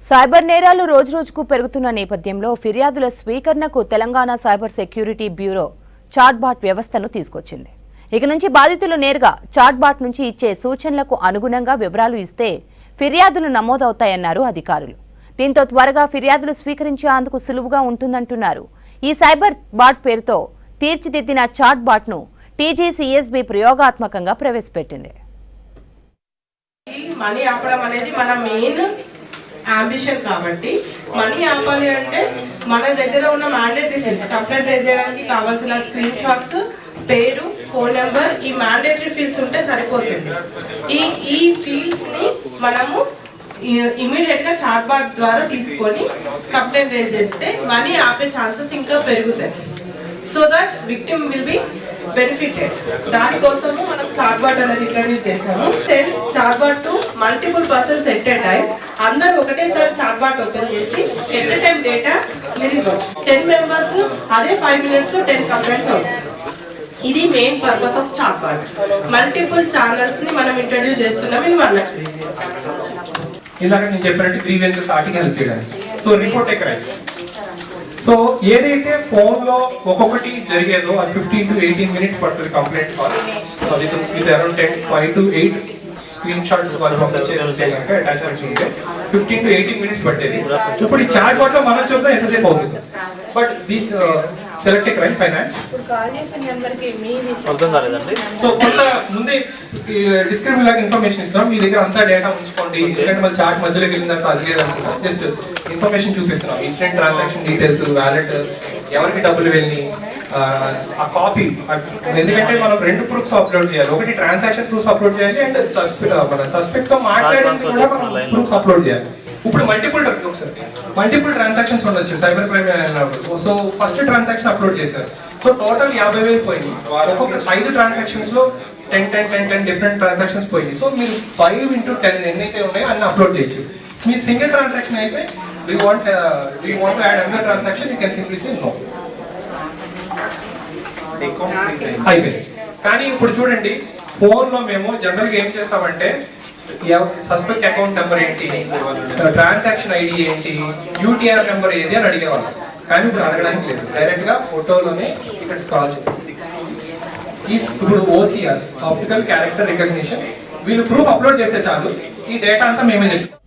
Cyber నేరాలు రోజురోజుకు పెరుగుతున్న నేపథ్యంలో ఫిర్యాదుల స్వీకరణకు Telangana cyber security bureau chatbot వ్యవస్థను తీసుకొచ్చింది. ఇక నుంచి బాధితులు నేరుగా చాట్బాట్ నుంచి ఇచ్చే సూచనలకు అనుగుణంగా వివరాలు ఇస్తే ఫిర్యాదులు నమోదవుతాయన్నారు అధికారులు. దీంతో త్వరగా ఫిర్యాదులు స్వీకరించేందుకు సులువుగా ఉంటుందంటున్నారు. ఈ సైబర్ బాట్ పేరుతో తీర్చిదిద్దిన చాట్బాట్ను టీజీసీఎస్బీ ప్రయోగాత్మకంగా ప్రవేశపెట్టింది. మనీ ఆపడం అనేది మన మెయిన్ అంబిషన్ కాబట్టి మనీ ఆపాలి అంటే మన దగ్గర ఉన్న మ్యాండేటరీ ఫీల్డ్స్ కంప్లైంట్ రేజ్ చేయడానికి కావాల్సిన స్క్రీన్ షాట్స్, పేరు, ఫోన్ నెంబర్, ఈ మ్యాండేటరీ ఫీల్డ్స్ ఉంటే సరిపోతుంది. ఈ ఫీల్డ్స్ ని మనము ఇమీడియట్ గా చాట్బాట్ ద్వారా తీసుకొని కంప్లైంట్ రేజ్ చేస్తే మనీ ఆపే ఛాన్సెస్ ఇంకా పెరుగుతాయి. So that victim will be benefited. దానికోసము మనం చాట్బాట్ అనేది ఇంట్రడ్యూస్ చేసాము. Chatbot to multiple persons at a time, అందరూ ఒకటేసారి చాట్బాట్ ఓపెన్ చేసి ఎట్ ఏ టైం డేటా మీరు 10 మెంబర్స్ అదే 5 minutes లో 10 కంప్లైంట్స్ అవుతాయి. ఇది main purpose of chatbot. Multiple channels ని మనం ఇంట్రడ్యూస్ చేస్తున్నాం ఇన్ వన్. ఇందాక నేను చెప్పినట్టు గ్రీవెన్సెస్ ఆర్టికల్ హెల్ప్ చేయడానికి. So report crime. సో ఏదైతే ఫోన్ లో ఒక్కొక్కటి జరిగేదో అది 15 to 18 minutes పడుతుంది complaint call. With around 5 to 8 screen shots వాళ్ళు పంపించేదంటే కనుక అటాచ్మెంట్స్ ఉంటే 15 to 18 minutes పట్టేది. ఇప్పుడు ఈ చాట్ బాట్ లో మనం చూద్దాం ఎంతసేపు అవుతుంది. But the select crime finance so కొంత ముందే డిస్క్రిప్టివ్ లాగా ఇన్ఫర్మేషన్ ఇస్తాం. మీ దగ్గర అంతా డేటా ఉంచుకోండి, ఎందుకంటే మళ్ళీ చాట్ మధ్యలోకి వెళ్ళిన తర్వాత అది లేదనుకుంటా. జస్ట్ ఇన్ఫర్మేషన్ చూపిస్తున్నాం. ఇన్సిడెంట్ ట్రాన్సాక్షన్ డీటెయిల్స్, వ్యాలెట్, ఎవరికి డబ్బులు వెళ్ళి, ఆ కాపీ. ఎందుకంటే మనం 2 ప్రూఫ్స్ అప్లోడ్ చేయాలి. ఒకటి ట్రాన్సాక్షన్ ప్రూఫ్స్ అప్లోడ్ చేయాలి అండ్ మన సస్పెక్ట్ తో మాట్లాడేది కూడా మనం ప్రూఫ్స్ అప్లోడ్ చేయాలి. ఇప్పుడు మల్టిపుల్ ట్రాన్సాక్షన్స్ ఉండొచ్చు cyber crime. So first transaction upload చేశారు. సో టోటల్ 50,000 పోయింది. ఒక్కొక్క 5 ట్రాన్సాక్షన్స్ లో 10 డిఫరెంట్ ట్రాన్సాక్షన్స్ పోయింది. సో మీరు 5 into 10 ఎన్నైతే ఉన్నాయో అన్ని అప్లోడ్ చేయొచ్చు. మీ సింగిల్ ట్రాన్సాక్షన్ అయితే do you want to add another transaction, you can simply say no. అయిపోయింది. కానీ ఇప్పుడు చూడండి, ఫోన్ లో మేము జనరల్ గా ఏం చేస్తామంటే సస్పెక్ట్ అకౌంట్ నెంబర్ ఏంటి, ట్రాన్సాక్షన్ ఐడి ఏంటి, యూటీఆర్ నెంబర్ ఏది అని అడిగేవాళ్ళం. కానీ ఇప్పుడు అడగడానికి లేదు, డైరెక్ట్ గా ఫోటోలోనే ఇక్కడ స్క్రాల్ చేయాలి. ఇప్పుడు ఓసీఆర్, ఆప్టికల్ క్యారెక్టర్ రికగ్నిషన్, వీళ్ళు ప్రూఫ్ అప్లోడ్ చేస్తే చాలు, ఈ డేటా అంతా మేమే తెచ్చుకుంటాం.